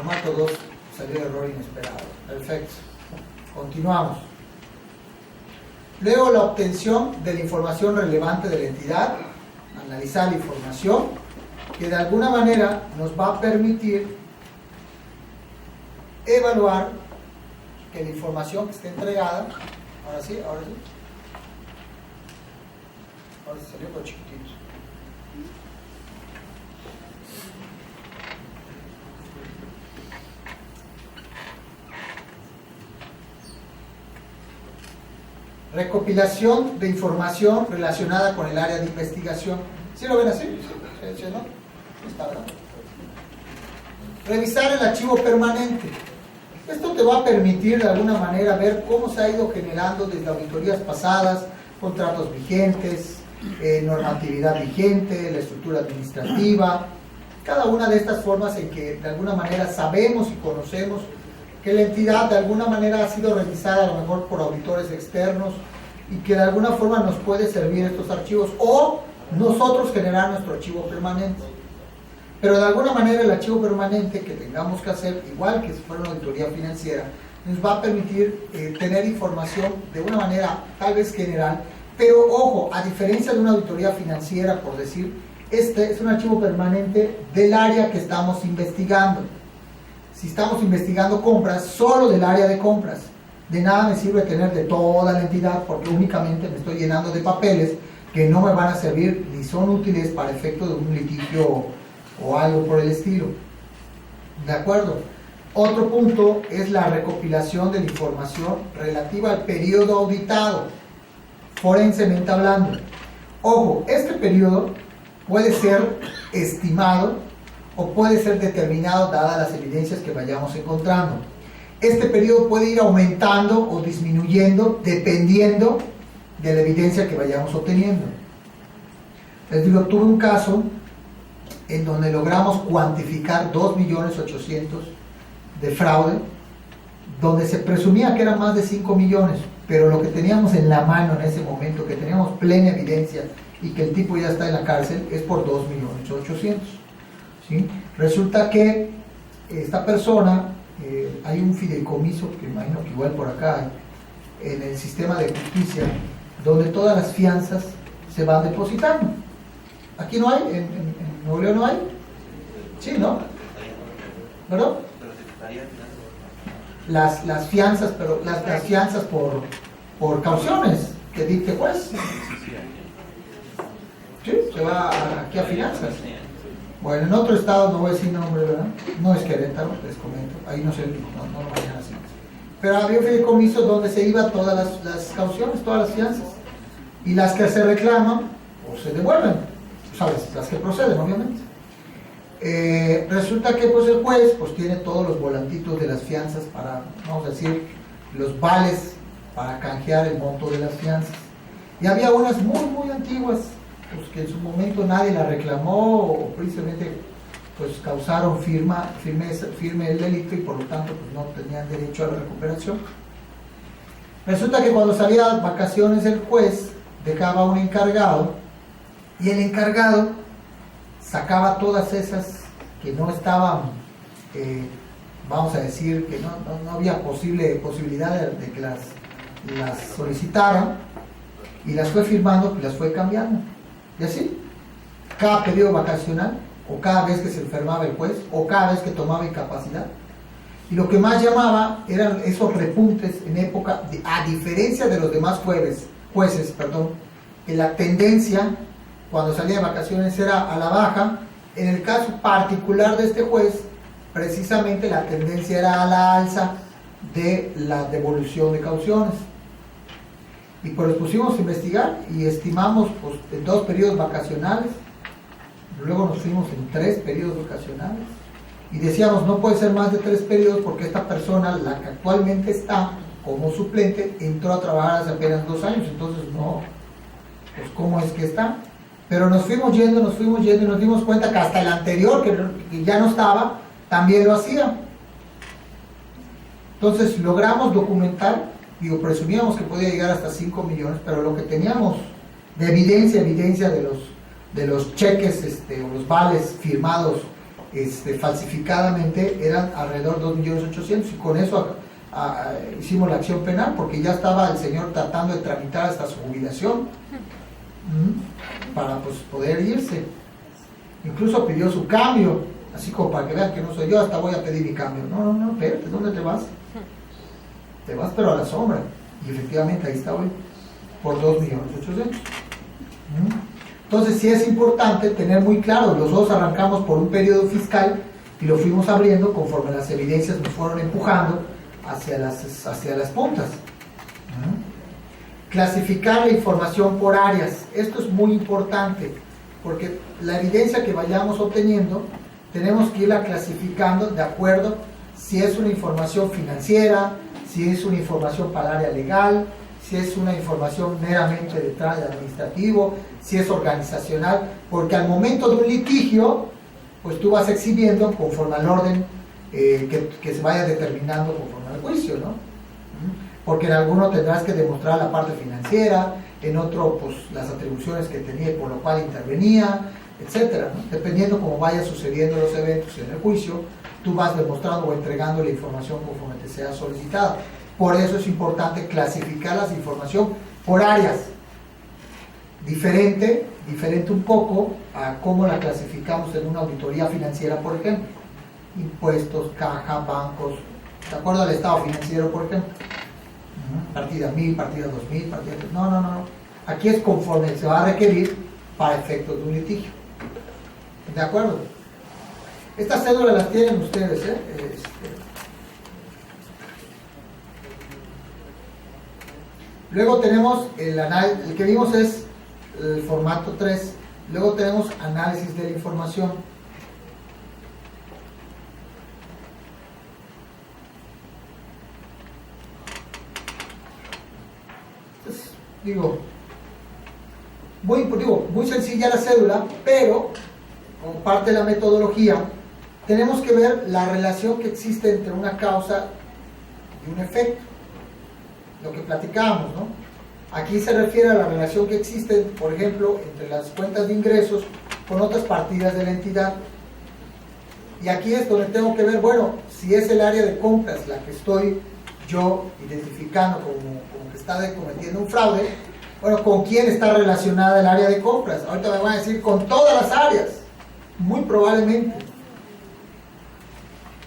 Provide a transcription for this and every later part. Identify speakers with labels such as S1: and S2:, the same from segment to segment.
S1: formato 2 salió error inesperado. Perfecto. Continuamos. Luego la obtención de la información relevante de la entidad, analizar la información que de alguna manera nos va a permitir evaluar que la información que esté entregada, ahora sí salió por chiquititos. Recopilación de información relacionada con el área de investigación. ¿Sí lo ven así? ¿Sí, no? Está, ¿verdad? Revisar el archivo permanente. Esto te va a permitir de alguna manera ver cómo se ha ido generando desde auditorías pasadas, contratos vigentes, normatividad vigente, la estructura administrativa, cada una de estas formas en que de alguna manera sabemos y conocemos que la entidad de alguna manera ha sido revisada a lo mejor por auditores externos y que de alguna forma nos puede servir estos archivos o nosotros generar nuestro archivo permanente. Pero de alguna manera el archivo permanente que tengamos que hacer, igual que si fuera una auditoría financiera, nos va a permitir tener información de una manera tal vez general, pero ojo, a diferencia de una auditoría financiera, por decir, este es un archivo permanente del área que estamos investigando. Si estamos investigando compras, solo del área de compras. De nada me sirve tener de toda la entidad porque únicamente me estoy llenando de papeles que no me van a servir ni son útiles para efecto de un litigio o algo por el estilo. ¿De acuerdo? Otro punto es la recopilación de la información relativa al periodo auditado, forensemente hablando. Ojo, este periodo puede ser estimado o puede ser determinado dadas las evidencias que vayamos encontrando. Este periodo puede ir aumentando o disminuyendo dependiendo de la evidencia que vayamos obteniendo. Les digo, tuve un caso en donde logramos cuantificar 2.800.000 de fraude, donde se presumía que eran más de 5 millones, pero lo que teníamos en la mano en ese momento, que teníamos plena evidencia y que el tipo ya está en la cárcel, es por 2.800.000. ¿Sí? Resulta que esta persona, hay un fideicomiso, que imagino que igual por acá hay, en el sistema de justicia, donde todas las fianzas se van depositando. Aquí no hay, en Nuevo León no hay. Sí, ¿no? ¿Verdad? Las fianzas, pero las fianzas por cauciones que dicte juez. Sí, se va aquí a finanzas. Bueno, en otro estado, no voy a decir nombre, ¿verdad? No es Querétaro, les comento, ahí no sé, no lo vayan así. Pero había un fideicomiso donde se iban todas las cauciones, todas las fianzas. Y las que se reclaman, o se devuelven, ¿sabes? Las que proceden, obviamente. Resulta que pues el juez pues tiene todos los volantitos de las fianzas para, vamos a decir, los vales para canjear el monto de las fianzas. Y había unas muy antiguas, pues que en su momento nadie la reclamó o precisamente pues causaron firme el delito y por lo tanto pues no tenían derecho a la recuperación. Resulta que cuando salía de vacaciones el juez dejaba un encargado y el encargado sacaba todas esas que no estaban, vamos a decir que no había posibilidad de que las solicitaran y las fue firmando y las fue cambiando. Y así, cada periodo vacacional, o cada vez que se enfermaba el juez, o cada vez que tomaba incapacidad. Y lo que más llamaba eran esos repuntes en época, a diferencia de los demás jueces, que la tendencia, cuando salía de vacaciones, era a la baja. En el caso particular de este juez, precisamente la tendencia era a la alza de la devolución de cauciones. Y pues nos pusimos a investigar y estimamos pues, en 2 periodos vacacionales, luego nos fuimos en 3 periodos vacacionales y decíamos no puede ser más de 3 periodos porque esta persona, la que actualmente está como suplente, entró a trabajar hace apenas 2 años, entonces no, pues cómo es que está. Pero nos fuimos yendo y nos dimos cuenta que hasta el anterior, que ya no estaba, también lo hacía. Entonces logramos documentar, presumíamos que podía llegar hasta 5 millones, pero lo que teníamos de evidencia de los cheques o los vales firmados falsificadamente eran alrededor de 2.800.000 y con eso hicimos la acción penal porque ya estaba el señor tratando de tramitar hasta su jubilación para pues, poder irse. Incluso pidió su cambio, así como para que vean que no soy yo, hasta voy a pedir mi cambio. No, espérate, ¿dónde te vas? Te vas pero a la sombra. Y efectivamente ahí está hoy, por 2.800.000. Entonces sí es importante tener muy claro, nosotros arrancamos por un periodo fiscal y lo fuimos abriendo conforme las evidencias nos fueron empujando hacia las puntas. Clasificar la información por áreas, esto es muy importante, porque la evidencia que vayamos obteniendo, tenemos que irla clasificando de acuerdo si es una información financiera, si es una información para el área legal, si es una información meramente de traje administrativo, si es organizacional, porque al momento de un litigio, pues tú vas exhibiendo conforme al orden que se vaya determinando conforme al juicio, ¿no? Porque en alguno tendrás que demostrar la parte financiera, en otro pues las atribuciones que tenía y por lo cual intervenía, etcétera, ¿no? Dependiendo cómo vayan sucediendo los eventos en el juicio, tú vas demostrando o entregando la información conforme te sea solicitada. Por eso es importante clasificar la información por áreas. Diferente un poco a cómo la clasificamos en una auditoría financiera, por ejemplo. Impuestos, caja, bancos, de acuerdo al estado financiero, por ejemplo. Partida 1000, partida 2000, partida... No. Aquí es conforme se va a requerir para efectos de un litigio. ¿De acuerdo? Estas cédulas las tienen ustedes, ¿eh? Luego tenemos el que vimos es el formato 3. Luego tenemos análisis de la información. Entonces, muy sencilla la cédula, pero como parte de la metodología, tenemos que ver la relación que existe entre una causa y un efecto. Lo que platicábamos, ¿no? Aquí se refiere a la relación que existe, por ejemplo, entre las cuentas de ingresos con otras partidas de la entidad. Y aquí es donde tengo que ver, bueno, si es el área de compras la que estoy yo identificando como que está cometiendo un fraude, bueno, ¿con quién está relacionada el área de compras? Ahorita me van a decir con todas las áreas, muy probablemente.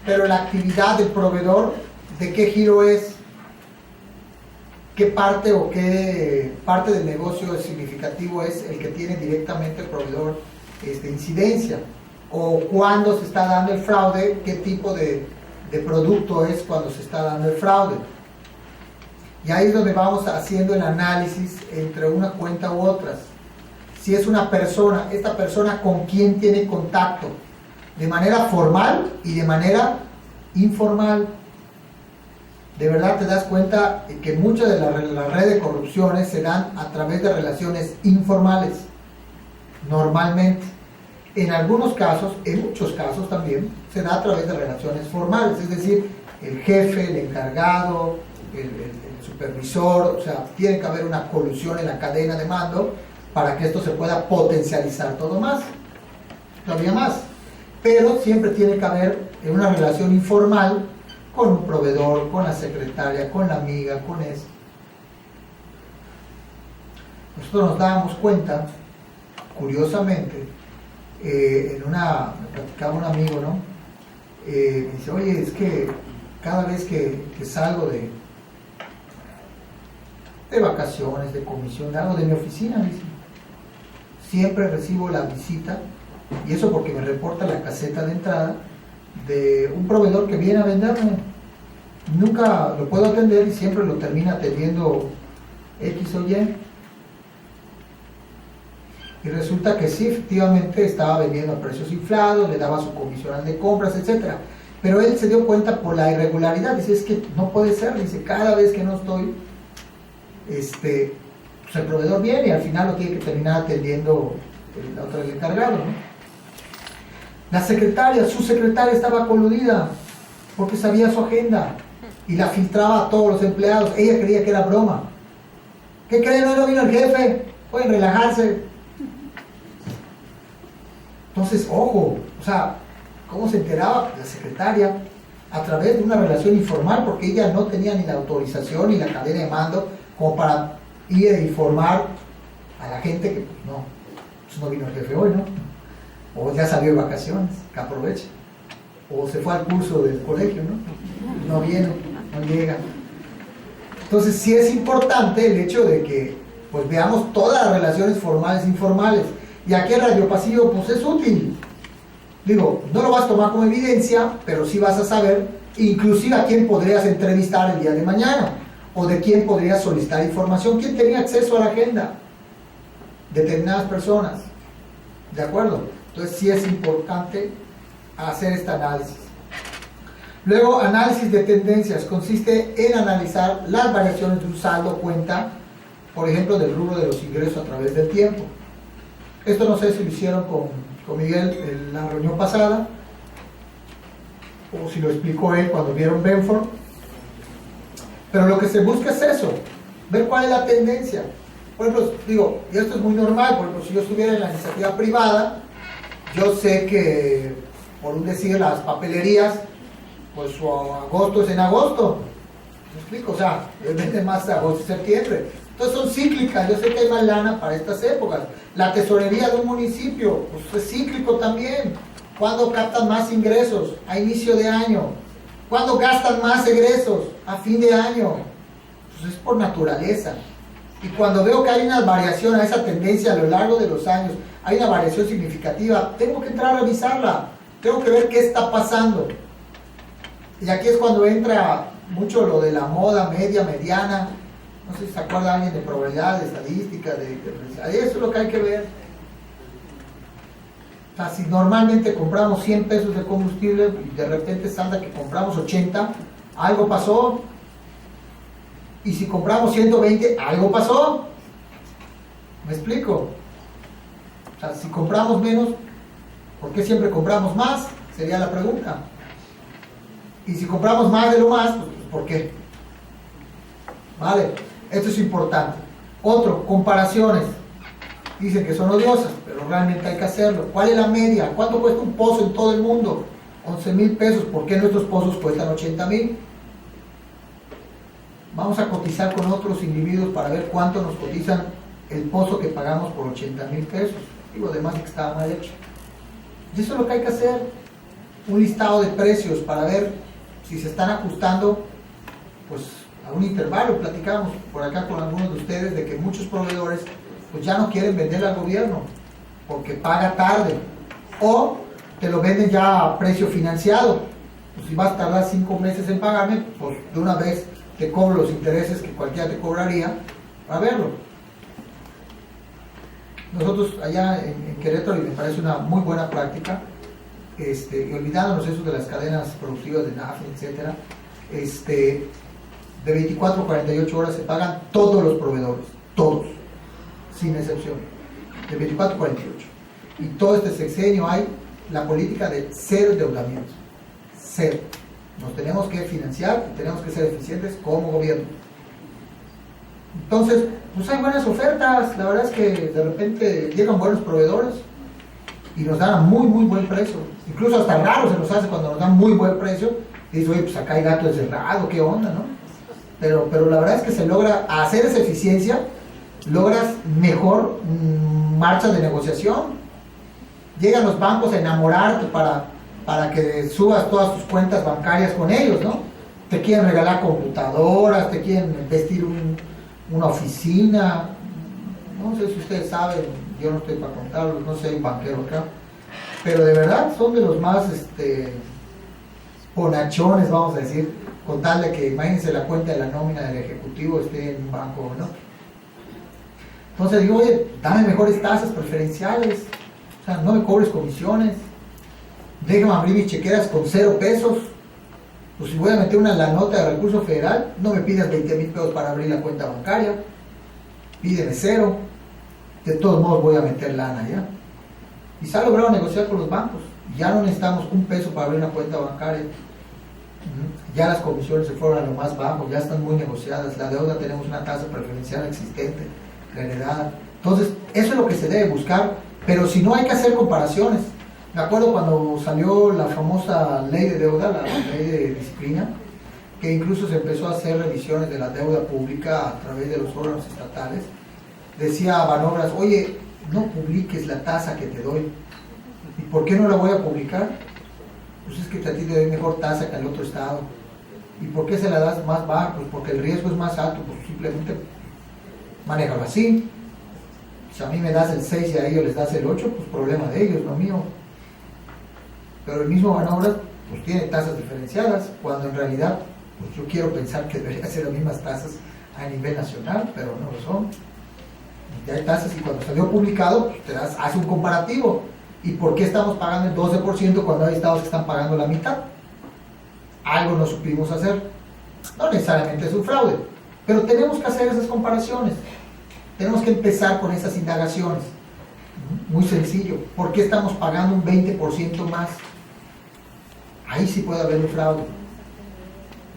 S1: Pero la actividad del proveedor, ¿de qué giro es? ¿Qué parte o qué parte del negocio significativo es el que tiene directamente el proveedor incidencia? ¿O cuándo se está dando el fraude? ¿Qué tipo de producto es cuando se está dando el fraude? Y ahí es donde vamos haciendo el análisis entre una cuenta u otras. Si es una persona, esta persona con quién tiene contacto, de manera formal y de manera informal. De verdad te das cuenta que muchas de la red de corrupciones se dan a través de relaciones informales, normalmente. En algunos casos, en muchos casos también, se da a través de relaciones formales, es decir, el jefe, el encargado, el supervisor, o sea, tiene que haber una colusión en la cadena de mando para que esto se pueda potencializar todo más, todavía más. Pero siempre tiene que haber una relación informal con un proveedor, con la secretaria, con la amiga, con eso. Nosotros nos dábamos cuenta, curiosamente, me platicaba un amigo, ¿no? Me dice, oye, es que cada vez que salgo de vacaciones, de comisión, de algo de mi oficina, dice, siempre recibo la visita, y eso porque me reporta la caseta de entrada, de un proveedor que viene a venderme. Nunca lo puedo atender y siempre lo termina atendiendo X o Y. Y resulta que sí, efectivamente estaba vendiendo a precios inflados, le daba su comisional de compras, etc. Pero él se dio cuenta por la irregularidad. Dice, es que no puede ser. Dice, cada vez que no estoy, pues el proveedor viene y al final lo tiene que terminar atendiendo el encargado, ¿no? La secretaria, su secretaria estaba coludida porque sabía su agenda y la filtraba a todos los empleados. Ella creía que era broma. ¿Qué creen? No vino el jefe. Pueden relajarse. Entonces, ojo, o sea, ¿Cómo se enteraba? La secretaria, a través de una relación informal, porque ella no tenía ni la autorización ni la cadena de mando como para ir a informar a la gente que pues no vino el jefe hoy, ¿no? O ya salió de vacaciones, que aproveche. O se fue al curso del colegio, ¿no? No viene, no llega. Entonces sí es importante el hecho de que pues veamos todas las relaciones formales e informales. Y aquí el radiopasillo pues es útil. Digo, no lo vas a tomar como evidencia, pero sí vas a saber inclusive a quién podrías entrevistar el día de mañana, o de quién podrías solicitar información, quién tenía acceso a la agenda, determinadas personas, ¿de acuerdo? Entonces sí es importante hacer este análisis. Luego, análisis de tendencias consiste en analizar las variaciones de un saldo cuenta, por ejemplo, del rubro de los ingresos a través del tiempo. Esto no sé si lo hicieron con Miguel en la reunión pasada, o si lo explicó él cuando vieron Benford, pero lo que se busca es eso, ver cuál es la tendencia. Por ejemplo, digo, y esto es muy normal, por ejemplo, si yo estuviera en la iniciativa privada, yo sé que, por un decir, las papelerías, pues su agosto es en agosto, ¿me explico? O sea, vende más agosto y septiembre. Entonces son cíclicas, yo sé que hay más lana para estas épocas. La tesorería de un municipio, pues es cíclico también. ¿Cuándo captan más ingresos? A inicio de año. ¿Cuándo gastan más egresos? A fin de año. Pues es por naturaleza. Y cuando veo que hay una variación a esa tendencia a lo largo de los años, hay una variación significativa, tengo que entrar a revisarla. Tengo que ver qué está pasando. Y aquí es cuando entra mucho lo de la moda media, mediana. No sé si se acuerda alguien de probabilidad, de estadística, eso es lo que hay que ver. O sea, si normalmente compramos 100 pesos de combustible y de repente salta que compramos 80, algo pasó. Y si compramos 120, algo pasó. ¿Me explico? O sea, si compramos menos, ¿por qué siempre compramos más? Sería la pregunta. Y si compramos más de lo más, pues ¿por qué? ¿Vale? Esto es importante. Otro, comparaciones. Dicen que son odiosas, pero realmente hay que hacerlo. ¿Cuál es la media? ¿Cuánto cuesta un pozo en todo el mundo? 11,000 pesos. ¿Por qué nuestros pozos cuestan 80,000? Vamos a cotizar con otros individuos para ver cuánto nos cotizan el pozo que pagamos por 80,000 pesos. Digo, además de que estaba mal hecho. Y eso es lo que hay que hacer. Un listado de precios para ver si se están ajustando pues a un intervalo. Platicamos por acá con algunos de ustedes de que muchos proveedores pues ya no quieren venderle al gobierno porque paga tarde, o te lo venden ya a precio financiado. Pues si vas a tardar 5 meses en pagarme, pues de una vez te cobro los intereses que cualquiera te cobraría para verlo. Nosotros allá en Querétaro, y me parece una muy buena práctica, y olvidándonos eso de las cadenas productivas de NAFTA, etcétera, de 24 a 48 horas se pagan todos los proveedores, todos, sin excepción, de 24 a 48. Y todo este sexenio hay la política de cero endeudamiento, cero. Nos tenemos que financiar y tenemos que ser eficientes como gobierno. Entonces, pues hay buenas ofertas, la verdad es que de repente llegan buenos proveedores y nos dan a muy buen precio. Incluso hasta raro se nos hace cuando nos dan muy buen precio y dices, oye, pues acá hay gato encerrado, qué onda, ¿no? Pero la verdad es que se logra hacer esa eficiencia, logras mejor marcha de negociación. Llegan los bancos a enamorarte para que subas todas tus cuentas bancarias con ellos, ¿no? Te quieren regalar computadoras, te quieren vestir una oficina. No sé si ustedes saben, yo no estoy para contarlo, no soy un banquero acá, pero de verdad son de los más bonachones, vamos a decir, con tal de que imagínense la cuenta de la nómina del ejecutivo esté en un banco, ¿no? Entonces digo, oye, dame mejores tasas preferenciales, o sea, no me cobres comisiones, déjame abrir mis chequeras con 0 pesos, pues si voy a meter la nota de recurso federal, no me pidas 20,000 pesos para abrir la cuenta bancaria, pídeme 0, de todos modos voy a meter lana ya. Y se ha logrado negociar con los bancos, ya no necesitamos 1 peso para abrir una cuenta bancaria, ya las comisiones se fueron a lo más bajo, ya están muy negociadas, la deuda tenemos una tasa preferencial existente, heredada. Entonces, eso es lo que se debe buscar, pero si no hay que hacer comparaciones. Me acuerdo cuando salió la famosa ley de deuda, la ley de disciplina, que incluso se empezó a hacer revisiones de la deuda pública a través de los órganos estatales. Decía Banobras, oye, no publiques la tasa que te doy. ¿Y por qué no la voy a publicar? Pues es que a ti te doy mejor tasa que al otro estado. ¿Y por qué se la das más baja? Pues porque el riesgo es más alto, pues simplemente manéjalo así. Si a mí me das el 6 y a ellos les das el 8, pues problema de ellos, no mío. Pero el mismo Banobras pues tiene tasas diferenciadas, cuando en realidad pues yo quiero pensar que deberían ser las mismas tasas a nivel nacional, pero no lo son. Ya hay tasas y cuando salió publicado, pues te das, hace un comparativo. ¿Y por qué estamos pagando el 12% cuando hay estados que están pagando la mitad? Algo no supimos hacer. No necesariamente es un fraude, pero tenemos que hacer esas comparaciones. Tenemos que empezar con esas indagaciones. Muy sencillo. ¿Por qué estamos pagando un 20% más? Ahí sí puede haber un fraude.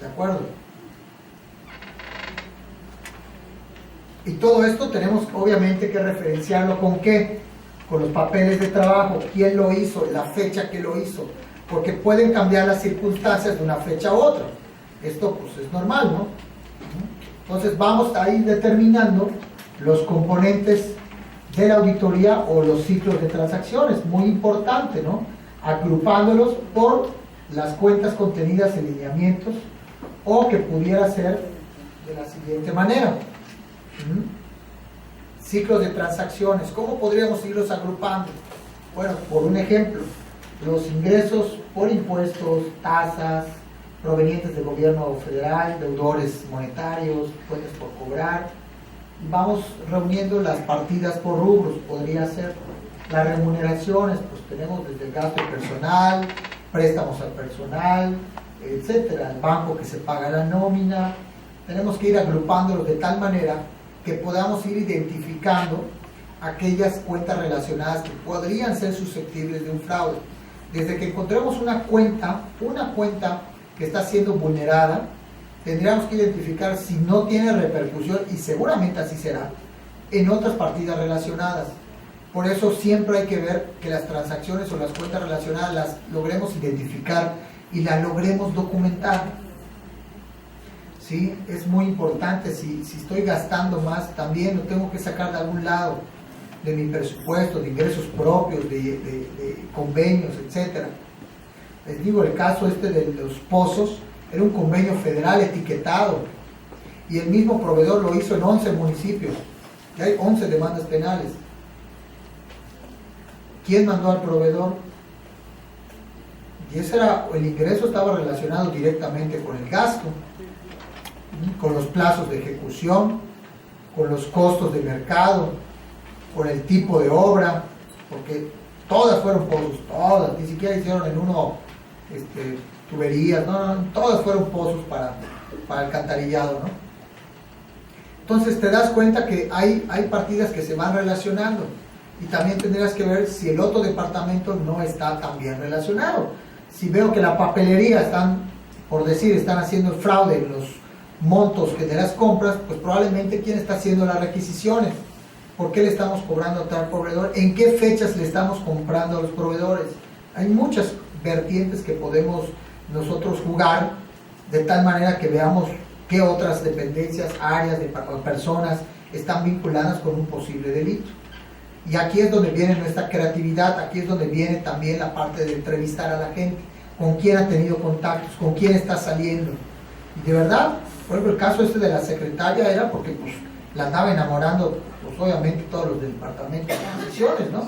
S1: ¿De acuerdo? Y todo esto tenemos obviamente que referenciarlo con ¿qué? Con los papeles de trabajo. ¿Quién lo hizo? La fecha que lo hizo. Porque pueden cambiar las circunstancias de una fecha a otra. Esto pues es normal, ¿no? Entonces vamos a ir determinando los componentes de la auditoría o los ciclos de transacciones. Muy importante, ¿no? Agrupándolos por las cuentas contenidas en lineamientos o que pudiera ser de la siguiente manera. Ciclos de transacciones. ¿Cómo podríamos irlos agrupando? Bueno, por un ejemplo, los ingresos por impuestos, tasas, provenientes del gobierno federal, deudores monetarios, cuentas por cobrar. Vamos reuniendo las partidas por rubros, podría ser. Las remuneraciones, pues tenemos desde el gasto personal, préstamos al personal, etcétera, el banco que se paga la nómina. Tenemos que ir agrupándolos de tal manera que podamos ir identificando aquellas cuentas relacionadas que podrían ser susceptibles de un fraude. Desde que encontremos una cuenta que está siendo vulnerada, tendríamos que identificar si no tiene repercusión, y seguramente así será, en otras partidas relacionadas. Por eso siempre hay que ver que las transacciones o las cuentas relacionadas las logremos identificar y las logremos documentar. ¿Sí? Es muy importante. Si estoy gastando más, también lo tengo que sacar de algún lado, de mi presupuesto, de ingresos propios, de convenios, etc. Les digo, el caso de los pozos era un convenio federal etiquetado y el mismo proveedor lo hizo en 11 municipios y hay 11 demandas penales. ¿Quién mandó al proveedor? Y el ingreso estaba relacionado directamente con el gasto, con los plazos de ejecución, con los costos de mercado, con el tipo de obra, porque todas fueron pozos, todas, ni siquiera hicieron en uno tuberías, no, todas fueron pozos para alcantarillado, ¿no? Entonces te das cuenta que hay partidas que se van relacionando y también tendrías que ver si el otro departamento no está tan bien relacionado. Si veo que la papelería están haciendo el fraude en los montos que de las compras, pues probablemente quién está haciendo las requisiciones, por qué le estamos cobrando a tal proveedor, en qué fechas le estamos comprando a los proveedores. Hay muchas vertientes que podemos nosotros jugar de tal manera que veamos qué otras dependencias, áreas de personas están vinculadas con un posible delito. Y aquí es donde viene nuestra creatividad, aquí es donde viene también la parte de entrevistar a la gente, con quién ha tenido contactos, con quién está saliendo. Y de verdad, por ejemplo, el caso de la secretaria era porque pues la andaba enamorando, pues obviamente todos los del departamento de transiciones, ¿no?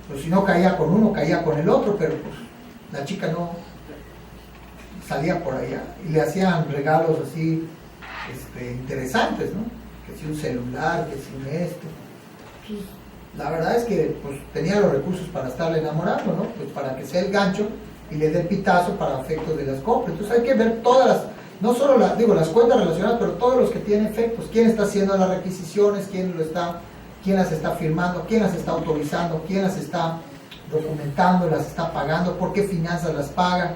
S1: Pues si no caía con uno, caía con el otro, pero pues la chica no salía por allá y le hacían regalos así interesantes, ¿no? Que si un celular, que si un esto. Pues, la verdad es que pues tenía los recursos para estarle enamorando, ¿no? Pues para que sea el gancho y le dé el pitazo para efectos de las compras. Entonces hay que ver todas las, no solo las cuentas relacionadas, pero todos los que tienen efectos. ¿Quién está haciendo las requisiciones? ¿Quién las está firmando? ¿Quién las está autorizando? ¿Quién las está documentando? ¿Las está pagando? ¿Por qué finanzas las paga?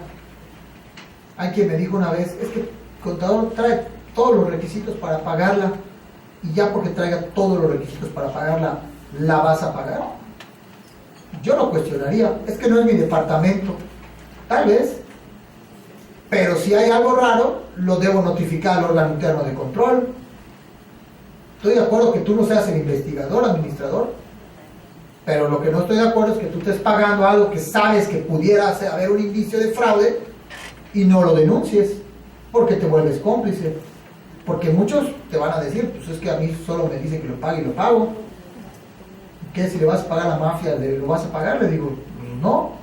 S1: Hay quien me dijo una vez, es que el contador trae todos los requisitos para pagarla y ya porque traiga todos los requisitos para pagarla, ¿la vas a pagar? yo lo cuestionaría. Es que no es mi departamento. Tal vez. Pero si hay algo raro, lo debo notificar al órgano interno de control. Estoy de acuerdo que tú no seas el investigador, administrador, pero lo que no estoy de acuerdo es que tú estés pagando algo que sabes que pudiera haber un indicio de fraude y no lo denuncies, porque te vuelves cómplice. Porque muchos te van a decir, pues es que a mí solo me dice que lo pague y lo pago. ¿Qué? Si le vas a pagar a la mafia, ¿lo vas a pagar? Le digo, no.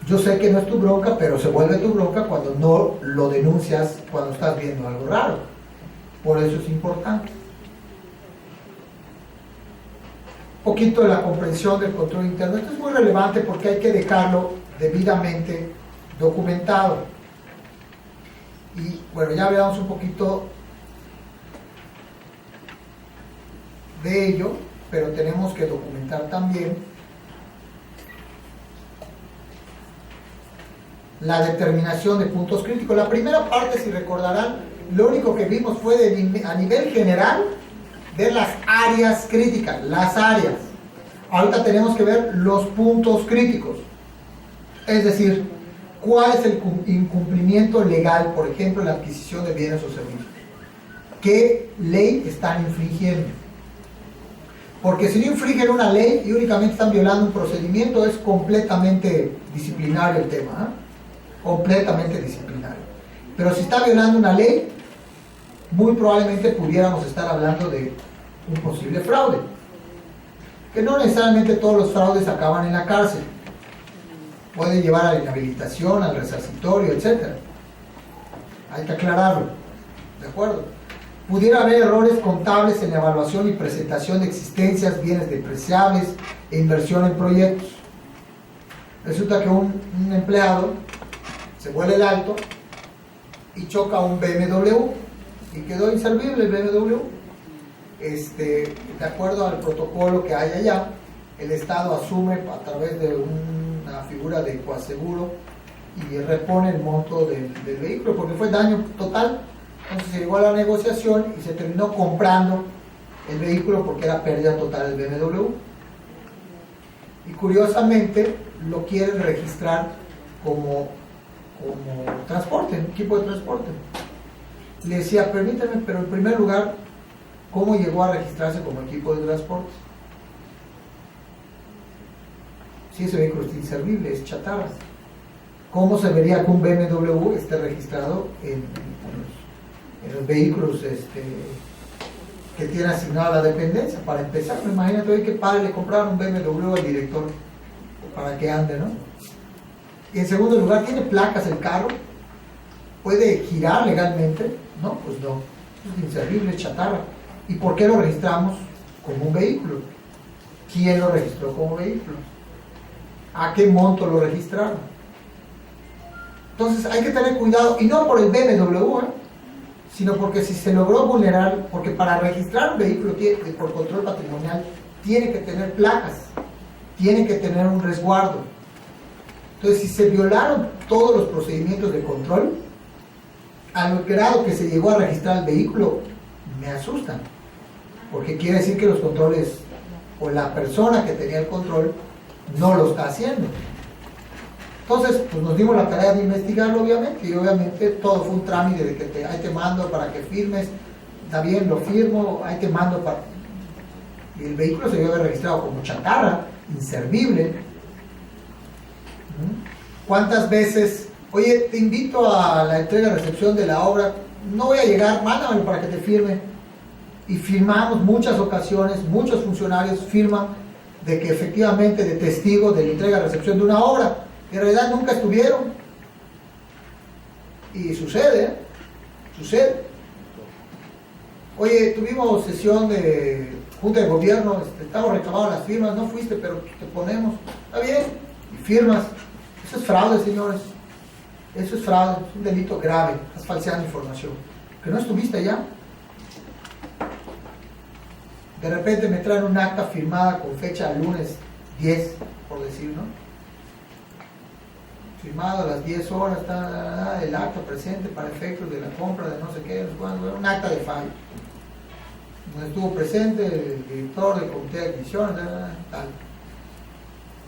S1: Yo sé que no es tu bronca, pero se vuelve tu bronca cuando no lo denuncias, cuando estás viendo algo raro. Por eso es importante. Un poquito de la comprensión del control interno. Esto es muy relevante porque hay que dejarlo debidamente documentado. Y bueno, ya hablamos un poquito de ello, pero tenemos que documentar también la determinación de puntos críticos. La primera parte, si recordarán, lo único que vimos fue a nivel general ver las áreas críticas, las áreas. Ahorita tenemos que ver los puntos críticos, es decir, cuál es el incumplimiento legal, por ejemplo, en la adquisición de bienes o servicios. ¿Qué ley están infringiendo? Porque si no infringen una ley y únicamente están violando un procedimiento, es completamente disciplinario el tema, ¿eh? Completamente disciplinario. Pero si está violando una ley, muy probablemente pudiéramos estar hablando de un posible fraude. Que no necesariamente todos los fraudes acaban en la cárcel. Puede llevar a la inhabilitación, al resarcitorio, etc. Hay que aclararlo. ¿De acuerdo? Pudiera haber errores contables en la evaluación y presentación de existencias, bienes depreciables e inversión en proyectos. Resulta que un empleado se vuela el alto y choca un BMW y quedó inservible el BMW. De acuerdo al protocolo que hay allá, el Estado asume a través de una figura de coaseguro y repone el monto del vehículo porque fue daño total. Entonces se llegó a la negociación y se terminó comprando el vehículo porque era pérdida total del BMW. Y curiosamente lo quieren registrar como transporte, equipo de transporte. Le decía, permítame, pero en primer lugar, ¿cómo llegó a registrarse como equipo de transporte? Si ese vehículo es inservible, es chatarra. ¿Cómo se vería que un BMW esté registrado en los vehículos que tiene asignado a la dependencia? Para empezar, imagínate hoy que padre le compraron un BMW al director para que ande, ¿no? Y en segundo lugar, ¿tiene placas el carro? ¿Puede girar legalmente? No, pues no. Es inservible, es chatarra. ¿Y por qué lo registramos como un vehículo? ¿Quién lo registró como vehículo? ¿A qué monto lo registraron? Entonces hay que tener cuidado, y no por el BMW, sino porque si se logró vulnerar, porque para registrar un vehículo por control patrimonial tiene que tener placas, tiene que tener un resguardo. Entonces, si se violaron todos los procedimientos de control, al grado que se llegó a registrar el vehículo, me asustan, porque quiere decir que los controles, o la persona que tenía el control, no lo está haciendo. Entonces, pues nos dimos la tarea de investigarlo, obviamente, y obviamente todo fue un trámite de que ahí te mando para que firmes, está bien, lo firmo, ahí te mando para... Y el vehículo se debió haber registrado como chatarra, inservible. ¿Cuántas veces, oye, te invito a la entrega y recepción de la obra, no voy a llegar, mándamelo para que te firme? Y firmamos muchas ocasiones, muchos funcionarios firman de que efectivamente de testigo de la entrega y recepción de una obra, en realidad nunca estuvieron. Y sucede, sucede. Oye, tuvimos sesión de junta de gobierno, estamos reclamando las firmas, no fuiste, pero te ponemos, está bien, y firmas. Eso es fraude, señores. Eso es fraude, es un delito grave, estás falseando información. Que no estuviste allá. De repente me traen un acta firmada con fecha lunes 10, por decir, ¿no? Firmado a las 10 horas, está el acta presente para efectos de la compra de no sé qué, un acta de fallo. Donde estuvo presente el director del comité de adquisiciones, tal.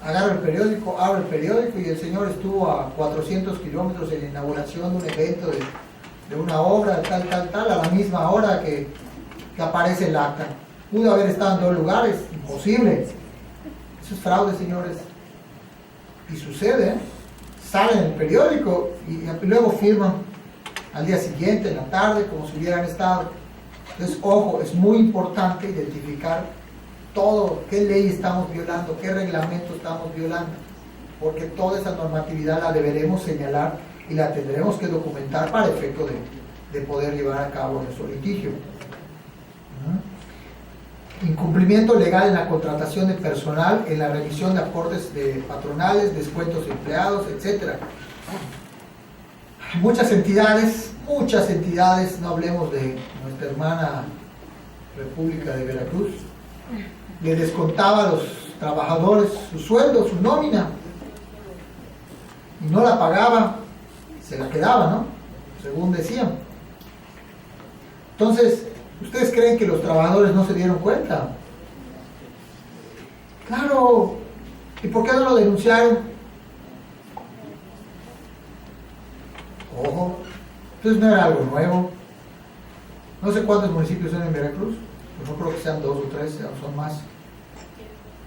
S1: Agarro el periódico, abro el periódico y el señor estuvo a 400 kilómetros en la inauguración de un evento de una obra, tal, a la misma hora que aparece el acta. Pudo haber estado en dos lugares, imposible. Eso es fraude, señores. Y sucede, sale en el periódico y luego firman al día siguiente, en la tarde, como si hubieran estado. Entonces, ojo, es muy importante identificar todo, qué ley estamos violando, qué reglamento estamos violando, porque toda esa normatividad la deberemos señalar y la tendremos que documentar para efecto de poder llevar a cabo nuestro litigio. Incumplimiento legal en la contratación de personal, en la revisión de aportes de patronales, descuentos de empleados, etc. Muchas entidades, no hablemos de nuestra hermana República de Veracruz, le descontaba a los trabajadores su sueldo, su nómina, y no la pagaba, se la quedaba, ¿no? Según decían. Entonces, ¿ustedes creen que los trabajadores no se dieron cuenta? Claro. ¿Y por qué no lo denunciaron? Ojo. Entonces no era algo nuevo. No sé cuántos municipios son en Veracruz. Pues no creo que sean 2 o 3, son más.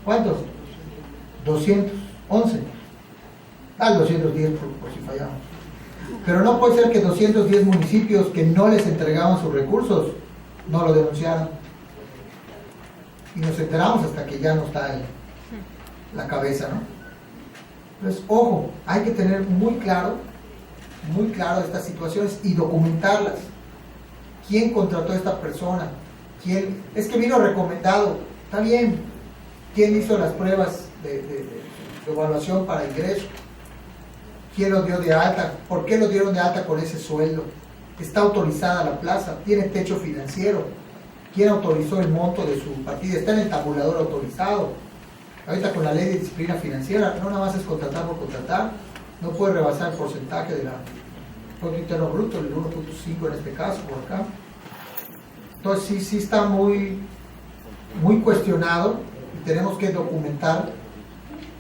S1: ¿Cuántos? 211. 210 por si fallamos. Pero no puede ser que 210 municipios que no les entregaban sus recursos no lo denunciaron. Y nos enteramos hasta que ya no está en la cabeza, ¿no? Entonces, ojo, hay que tener muy claro estas situaciones y documentarlas. ¿Quién contrató a esta persona? ¿Quién? Es que vino recomendado. Está bien. ¿Quién hizo las pruebas de evaluación para ingreso? ¿Quién lo dio de alta? ¿Por qué lo dieron de alta con ese sueldo? ¿Está autorizada la plaza? ¿Tiene techo financiero? ¿Quién autorizó el monto de su partida? ¿Está en el tabulador autorizado? Ahorita con la ley de disciplina financiera, no nada más es contratar por contratar, no puede rebasar el porcentaje de la Producto Interno Bruto, el 1.5 en este caso, por acá. Entonces sí está muy cuestionado y tenemos que documentar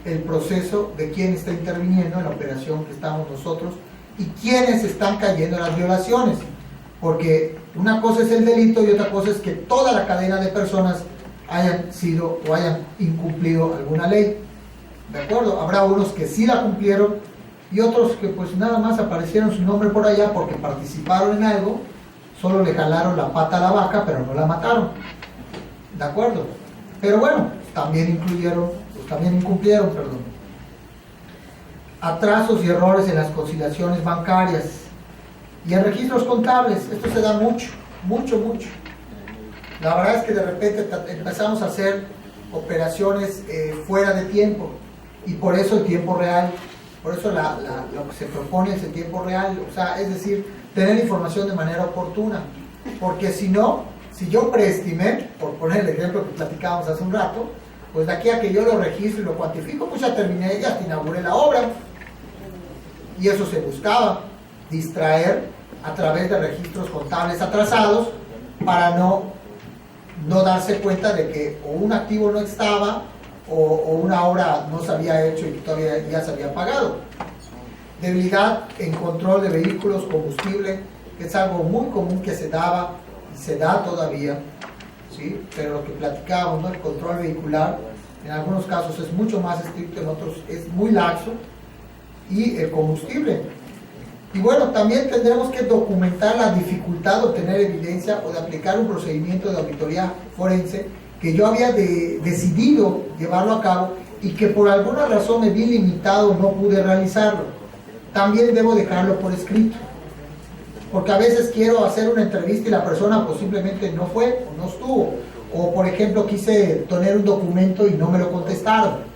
S1: el proceso de quién está interviniendo en la operación que estamos nosotros y quiénes están cayendo en las violaciones, porque una cosa es el delito y otra cosa es que toda la cadena de personas hayan sido o hayan incumplido alguna ley. ¿De acuerdo? Habrá unos que sí la cumplieron y otros que pues nada más aparecieron su nombre por allá porque participaron en algo, solo le jalaron la pata a la vaca pero no la mataron. ¿De acuerdo? Pero bueno, también incumplieron, atrasos y errores en las conciliaciones bancarias y en registros contables. Esto se da mucho. La verdad es que de repente empezamos a hacer operaciones fuera de tiempo y por eso el tiempo real, por eso lo que se propone es el tiempo real, o sea, es decir, tener información de manera oportuna, porque si no, si yo preestimé, por poner el ejemplo que platicábamos hace un rato, pues de aquí a que yo lo registro y lo cuantifico, pues ya terminé, ya hasta inauguré la obra. Y eso se buscaba, distraer a través de registros contables atrasados para no darse cuenta de que o un activo no estaba o una obra no se había hecho y todavía ya se había pagado. Debilidad en control de vehículos, combustible, que es algo muy común que se daba y se da todavía, ¿sí? Pero lo que platicábamos, ¿no? El control vehicular en algunos casos es mucho más estricto, en otros es muy laxo, y el combustible. Y bueno, también tendremos que documentar la dificultad de obtener evidencia o de aplicar un procedimiento de auditoría forense que yo había decidido llevarlo a cabo y que por alguna razón me vi limitado, no pude realizarlo. También debo dejarlo por escrito, porque a veces quiero hacer una entrevista y la persona pues simplemente no fue o no estuvo, o por ejemplo quise tener un documento y no me lo contestaron.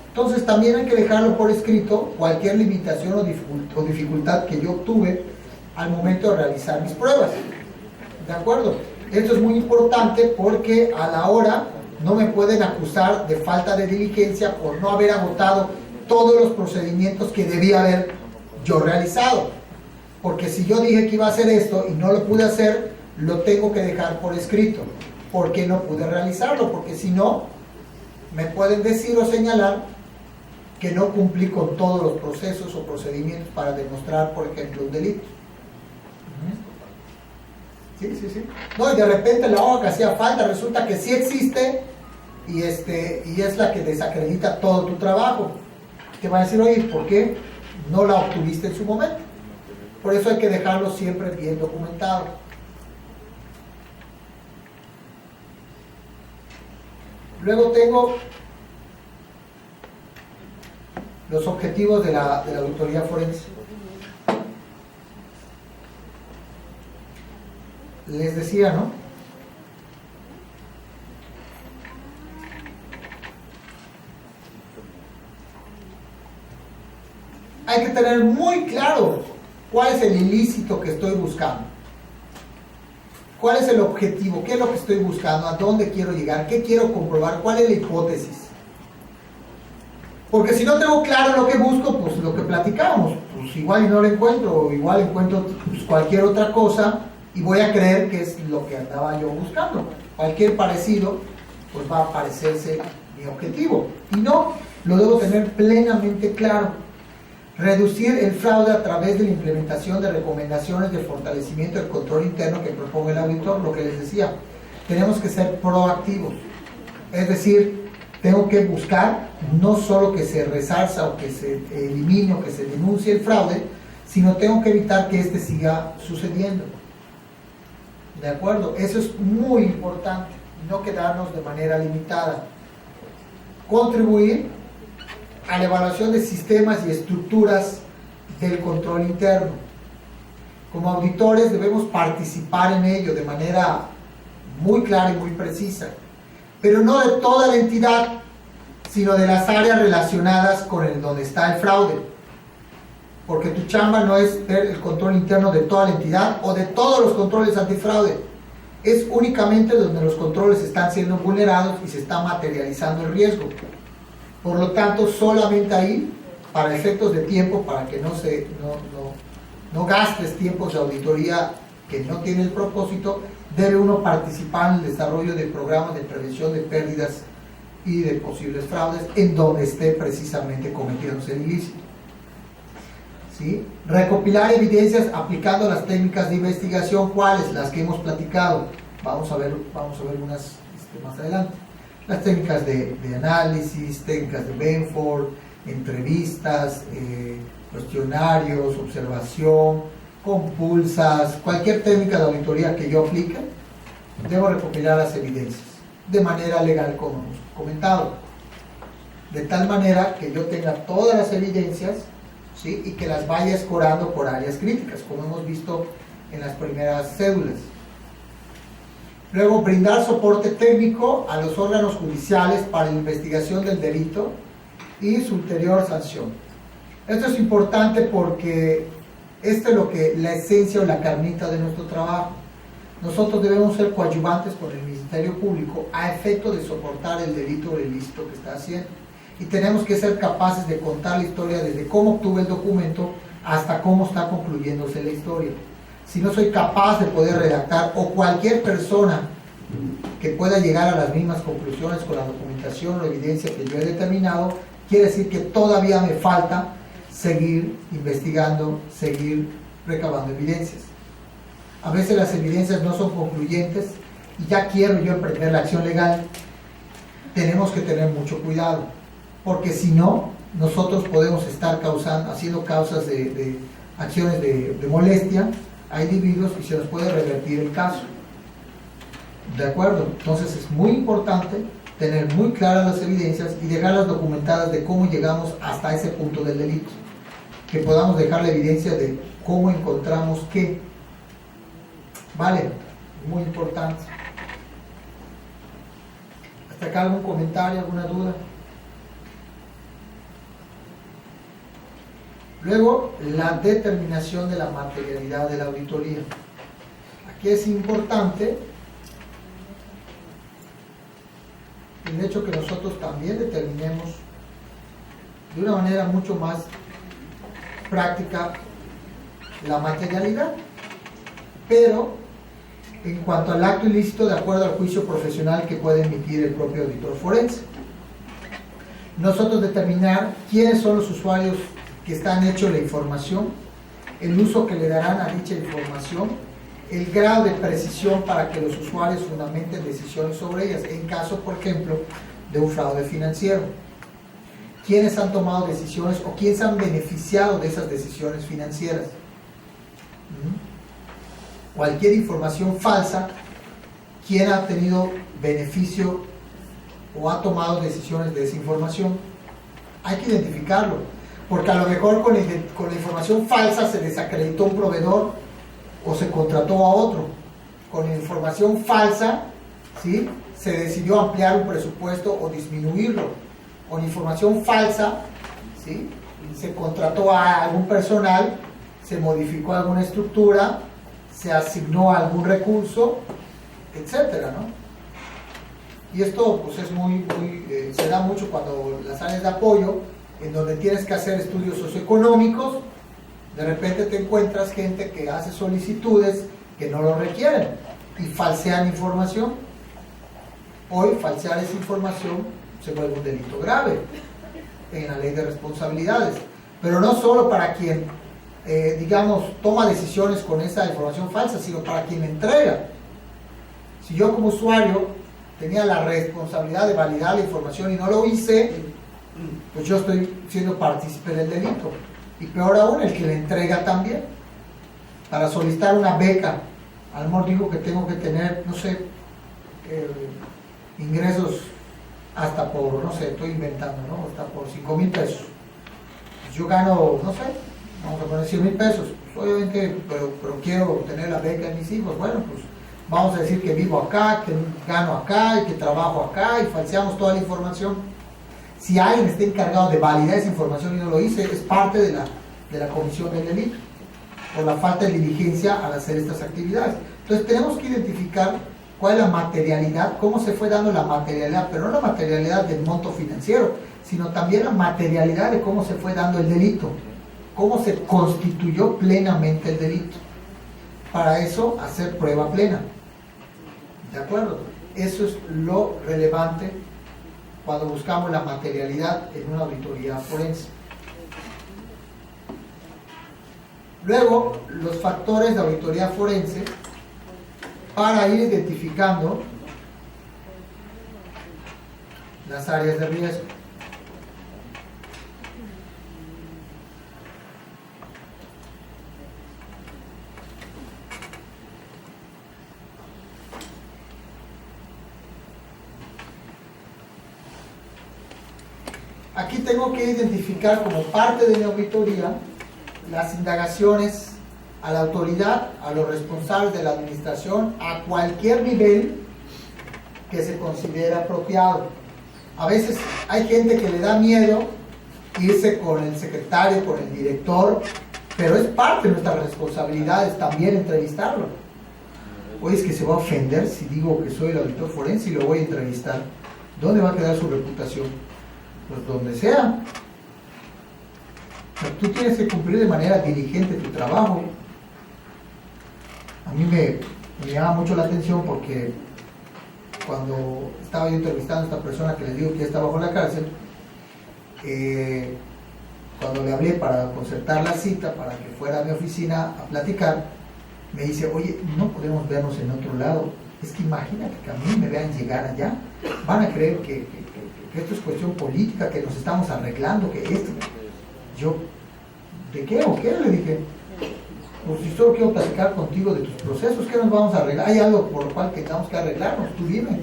S1: Entonces también hay que dejarlo por escrito cualquier limitación o dificultad que yo obtuve al momento de realizar mis pruebas. ¿De acuerdo? Esto es muy importante porque a la hora no me pueden acusar de falta de diligencia por no haber agotado todos los procedimientos que debía haber yo realizado. Porque si yo dije que iba a hacer esto y no lo pude hacer, lo tengo que dejar por escrito. ¿Por qué no pude realizarlo? Porque si no, me pueden decir o señalar que no cumplí con todos los procesos o procedimientos para demostrar, por ejemplo, un delito. Sí. No, y de repente la hoja que hacía falta resulta que sí existe y es la que desacredita todo tu trabajo. Te va a decir, oye, ¿por qué no la obtuviste en su momento? Por eso hay que dejarlo siempre bien documentado. Luego tengo los objetivos de la auditoría forense. Les decía, ¿no? Hay que tener muy claro cuál es el ilícito que estoy buscando. ¿Cuál es el objetivo? ¿Qué es lo que estoy buscando? ¿A dónde quiero llegar? ¿Qué quiero comprobar? ¿Cuál es la hipótesis? Porque si no tengo claro lo que busco, pues lo que platicamos, pues igual no lo encuentro, o igual encuentro pues, cualquier otra cosa y voy a creer que es lo que andaba yo buscando. Cualquier parecido, pues va a parecerse mi objetivo. Y no, lo debo tener plenamente claro. Reducir el fraude a través de la implementación de recomendaciones de fortalecimiento del control interno que propone el auditor, lo que les decía. Tenemos que ser proactivos. Es decir, tengo que buscar no solo que se resarza o que se elimine o que se denuncie el fraude, sino tengo que evitar que este siga sucediendo. ¿De acuerdo? Eso es muy importante, no quedarnos de manera limitada. Contribuir a la evaluación de sistemas y estructuras del control interno. Como auditores debemos participar en ello de manera muy clara y muy precisa, pero no de toda la entidad, sino de las áreas relacionadas con donde está el fraude. Porque tu chamba no es ver el control interno de toda la entidad o de todos los controles antifraude. Es únicamente donde los controles están siendo vulnerados y se está materializando el riesgo. Por lo tanto, solamente ahí, para efectos de tiempo, para que no gastes tiempos de auditoría que no tiene el propósito, debe uno participar en el desarrollo de programas de prevención de pérdidas y de posibles fraudes en donde esté precisamente cometiéndose el ilícito. ¿Sí? Recopilar evidencias aplicando las técnicas de investigación, ¿cuáles? Las que hemos platicado. Vamos a ver unas más adelante. Las técnicas de análisis, técnicas de Benford, entrevistas, cuestionarios, observación, compulsas, cualquier técnica de auditoría que yo aplique, debo recopilar las evidencias de manera legal, como hemos comentado, de tal manera que yo tenga todas las evidencias, ¿sí? Y que las vaya escorando por áreas críticas, como hemos visto en las primeras cédulas. Luego, brindar soporte técnico a los órganos judiciales para la investigación del delito y su ulterior sanción. Esto es importante porque esto es la esencia o la carnita de nuestro trabajo. Nosotros debemos ser coadyuvantes con el Ministerio Público a efecto de soportar el delito o el ilícito que está haciendo. Y tenemos que ser capaces de contar la historia desde cómo obtuve el documento hasta cómo está concluyéndose la historia. Si no soy capaz de poder redactar, o cualquier persona que pueda llegar a las mismas conclusiones con la documentación o evidencia que yo he determinado, quiere decir que todavía me falta seguir investigando, seguir recabando evidencias. A veces las evidencias no son concluyentes y ya quiero yo emprender la acción legal. Tenemos que tener mucho cuidado, porque si no, nosotros podemos estar haciendo causas de acciones de molestia a individuos y se nos puede revertir el caso. ¿De acuerdo? Entonces es muy importante tener muy claras las evidencias y dejarlas documentadas de cómo llegamos hasta ese punto del delito. Que podamos dejar la evidencia de cómo encontramos qué. ¿Vale? Muy importante. ¿Hasta acá algún comentario, alguna duda? Luego, la determinación de la materialidad de la auditoría. Aquí es importante el hecho que nosotros también determinemos de una manera mucho más práctica la materialidad, pero en cuanto al acto ilícito de acuerdo al juicio profesional que puede emitir el propio auditor forense. nosotros determinar quiénes son los usuarios que están hechos la información, el uso que le darán a dicha información, el grado de precisión para que los usuarios fundamenten decisiones sobre ellas, en caso, por ejemplo, de un fraude financiero. ¿Quiénes han tomado decisiones o quiénes han beneficiado de esas decisiones financieras? Cualquier información falsa, ¿quién ha tenido beneficio o ha tomado decisiones de esa información? Hay que identificarlo, porque a lo mejor con la información falsa se desacreditó un proveedor o se contrató a otro. Con la información falsa, ¿sí?, se decidió ampliar un presupuesto o disminuirlo. Con información falsa, ¿sí?, se contrató a algún personal, se modificó alguna estructura, se asignó algún recurso, etcétera, ¿no? Y esto pues es se da mucho cuando las áreas de apoyo, en donde tienes que hacer estudios socioeconómicos, de repente te encuentras gente que hace solicitudes que no lo requieren y falsean información. Hoy falsear esa información se vuelve un delito grave en la ley de responsabilidades, pero no solo para quien digamos toma decisiones con esa información falsa, sino para quien entrega. Si yo como usuario tenía la responsabilidad de validar la información y no lo hice, pues yo estoy siendo partícipe del delito. Y peor aún, el que le entrega también. Para solicitar una beca, a lo mejor digo que tengo que tener, no sé, ingresos hasta por, no sé, estoy inventando, ¿no?, hasta por 5,000 pesos. Pues yo gano, no sé, vamos a poner 100,000 pesos. Pues obviamente, pero quiero tener la beca de mis hijos. Bueno, pues vamos a decir que vivo acá, que gano acá y que trabajo acá y falseamos toda la información. Si alguien está encargado de validar esa información y no lo hice, es parte de la comisión del delito, por la falta de diligencia al hacer estas actividades. Entonces tenemos que identificar cuál es la materialidad, cómo se fue dando la materialidad, pero no la materialidad del monto financiero, sino también la materialidad de cómo se fue dando el delito, cómo se constituyó plenamente el delito. Para eso, hacer prueba plena. ¿De acuerdo? Eso es lo relevante cuando buscamos la materialidad en una auditoría forense. Luego, los factores de auditoría forense para ir identificando las áreas de riesgo. Aquí tengo que identificar como parte de mi auditoría las indagaciones a la autoridad, a los responsables de la administración, a cualquier nivel que se considere apropiado. A veces hay gente que le da miedo irse con el secretario, con el director, pero es parte de nuestras responsabilidades también entrevistarlo. Oye, es que se va a ofender si digo que soy el auditor forense y lo voy a entrevistar. ¿Dónde va a quedar su reputación? Pues donde sea. O sea, tú tienes que cumplir de manera diligente tu trabajo. A mí me llama mucho la atención porque cuando estaba yo entrevistando a esta persona que les digo que ya está bajo la cárcel, cuando le hablé para concertar la cita para que fuera a mi oficina a platicar, me dice, oye, no podemos vernos en otro lado. Es que imagínate que a mí me vean llegar allá, van a creer que esto es cuestión política, que nos estamos arreglando, que esto. Yo, ¿de qué o qué? Le dije, pues si solo quiero platicar contigo de tus procesos, ¿qué nos vamos a arreglar? ¿Hay algo por lo cual tengamos que arreglarnos? Tú dime.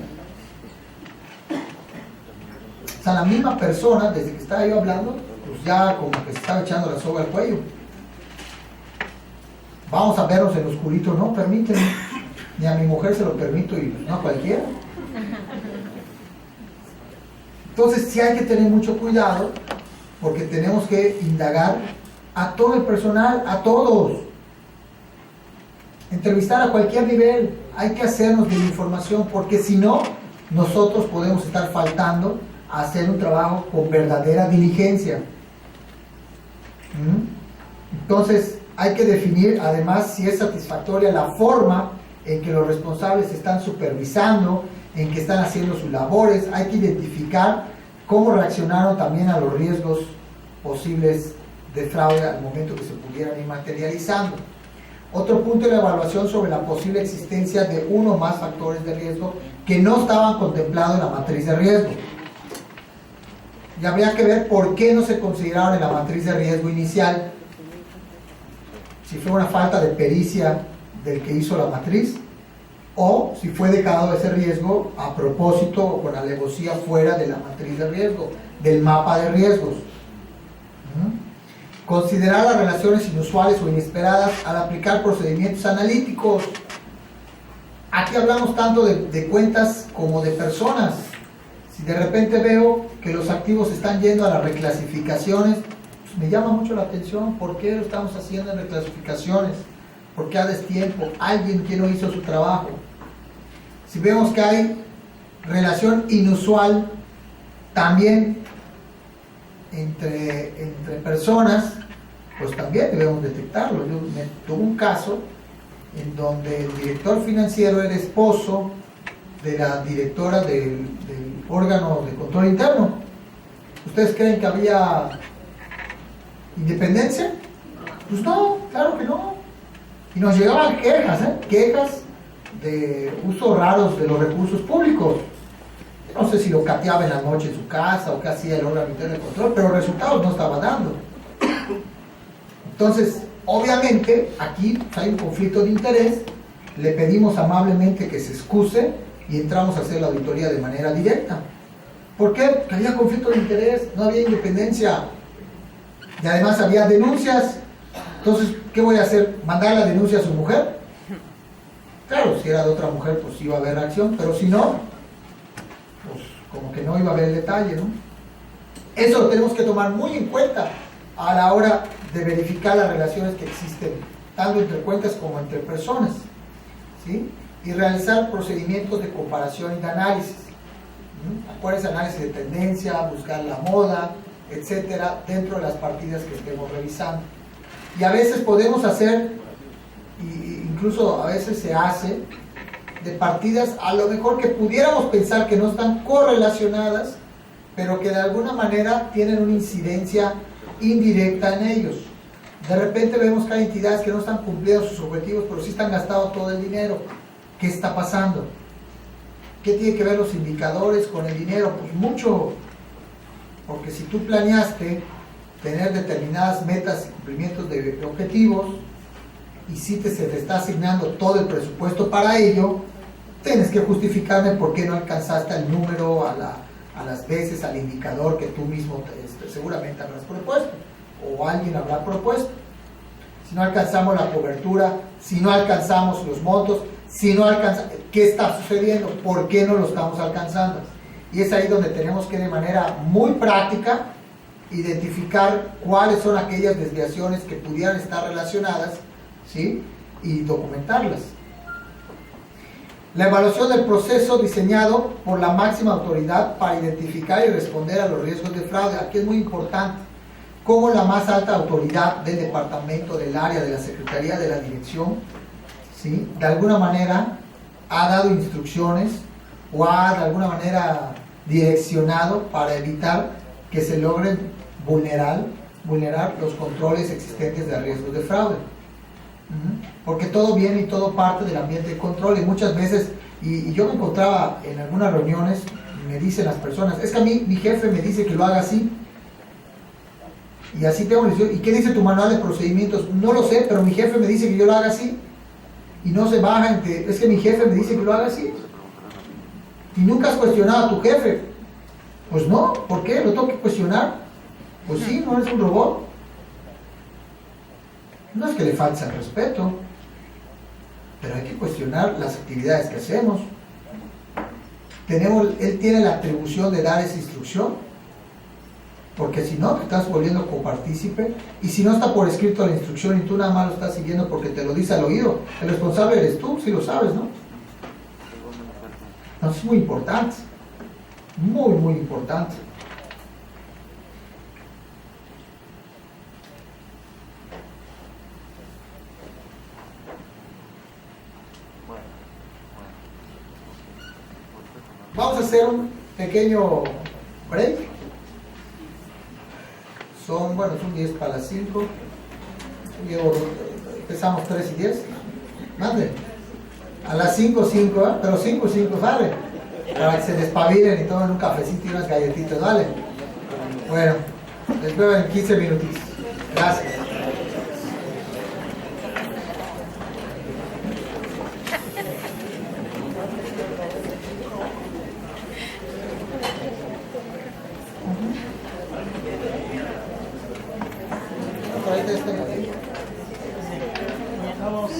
S1: O sea, la misma persona, desde que estaba yo hablando, pues ya como que se estaba echando la soga al cuello. Vamos a vernos en lo oscurito, no, permíteme. Ni a mi mujer se lo permito y no a cualquiera. Entonces sí hay que tener mucho cuidado porque tenemos que indagar a todo el personal, a todos. Entrevistar a cualquier nivel, hay que hacernos de la información porque si no, nosotros podemos estar faltando a hacer un trabajo con verdadera diligencia. Entonces hay que definir además si es satisfactoria la forma en que los responsables están supervisando, en que están haciendo sus labores. Hay que identificar cómo reaccionaron también a los riesgos posibles de fraude al momento que se pudieran ir materializando. Otro punto es la evaluación sobre la posible existencia de uno o más factores de riesgo que no estaban contemplados en la matriz de riesgo. Y habría que ver por qué no se consideraron en la matriz de riesgo inicial. Si fue una falta de pericia del que hizo la matriz, o si fue dejado ese riesgo a propósito o con alevosía fuera de la matriz de riesgo, del mapa de riesgos. Considerar las relaciones inusuales o inesperadas al aplicar procedimientos analíticos. Aquí hablamos tanto de cuentas como de personas. Si de repente veo que los activos están yendo a las reclasificaciones, pues me llama mucho la atención. ¿Por qué lo estamos haciendo en reclasificaciones? ¿Por qué a destiempo? Alguien que no hizo su trabajo. Si vemos que hay relación inusual también entre personas, pues también debemos detectarlo. Yo tuve un caso en donde el director financiero era esposo de la directora del órgano de control interno. ¿Ustedes creen que había independencia? Pues no, claro que no. Y nos llegaban quejas de usos raros de los recursos públicos. No sé si lo cateaba en la noche en su casa o qué hacía el órgano interno de control, pero resultados no estaba dando. Entonces, obviamente, aquí hay un conflicto de interés. Le pedimos amablemente que se excuse y entramos a hacer la auditoría de manera directa. ¿Por qué? Porque había conflicto de interés, no había independencia. Y además había denuncias. Entonces, ¿qué voy a hacer? ¿Mandar la denuncia a su mujer? Claro, si era de otra mujer, pues iba a haber reacción, pero si no, pues como que no iba a haber el detalle, ¿no? Eso lo tenemos que tomar muy en cuenta a la hora de verificar las relaciones que existen, tanto entre cuentas como entre personas, ¿sí? Y realizar procedimientos de comparación y de análisis. Acuérdense, análisis de tendencia, buscar la moda, etcétera, dentro de las partidas que estemos revisando. Y a veces podemos hacer, incluso a veces se hace, de partidas a lo mejor que pudiéramos pensar que no están correlacionadas, pero que de alguna manera tienen una incidencia indirecta en ellos. De repente vemos que hay entidades que no están cumpliendo sus objetivos, pero sí están gastando todo el dinero. ¿Qué está pasando? ¿Qué tiene que ver los indicadores con el dinero? Pues mucho, porque si tú planeaste tener determinadas metas y cumplimientos de objetivos, y si se te está asignando todo el presupuesto para ello, tienes que justificarme por qué no alcanzaste el número a las veces, al indicador que tú mismo seguramente habrás propuesto, o alguien habrá propuesto. Si no alcanzamos la cobertura, si no alcanzamos los montos, si no alcanzamos, ¿qué está sucediendo? ¿Por qué no lo estamos alcanzando? Y es ahí donde tenemos que de manera muy práctica identificar cuáles son aquellas desviaciones que pudieran estar relacionadas, ¿sí? Y documentarlas. La evaluación del proceso diseñado por la máxima autoridad para identificar y responder a los riesgos de fraude. Aquí es muy importante cómo la más alta autoridad del departamento, del área, de la secretaría, de la dirección, ¿sí? De alguna manera ha dado instrucciones o ha de alguna manera direccionado para evitar que se logren vulnerar los controles existentes de riesgos de fraude. Porque todo viene y todo parte del ambiente de control, y muchas veces, y yo me encontraba en algunas reuniones, me dicen las personas, es que a mí mi jefe me dice que lo haga así, y así tengo que decir, ¿y qué dice tu manual de procedimientos? No lo sé, pero mi jefe me dice que yo lo haga así, y no se baja entre, es que mi jefe me dice que lo haga así, y nunca has cuestionado a tu jefe. Pues no, ¿por qué? ¿Lo tengo que cuestionar? Pues sí, no eres un robot. No es que le falte el respeto, pero hay que cuestionar las actividades que hacemos. Él tiene la atribución de dar esa instrucción, porque si no, te estás volviendo copartícipe, y si no está por escrito la instrucción y tú nada más lo estás siguiendo porque te lo dice al oído, el responsable eres tú, si lo sabes, ¿no? Entonces es muy importante, muy, muy importante. Vamos a hacer un pequeño break. son 10 para las 5. Empezamos 3 y 10. Mande. A las 5, 5, ¿eh? Pero 5, 5, ¿vale? Para que se despabilen y tomen un cafecito y unas galletitas, ¿vale? Bueno, les veo en 15 minutitos. Gracias.
S2: Vamos.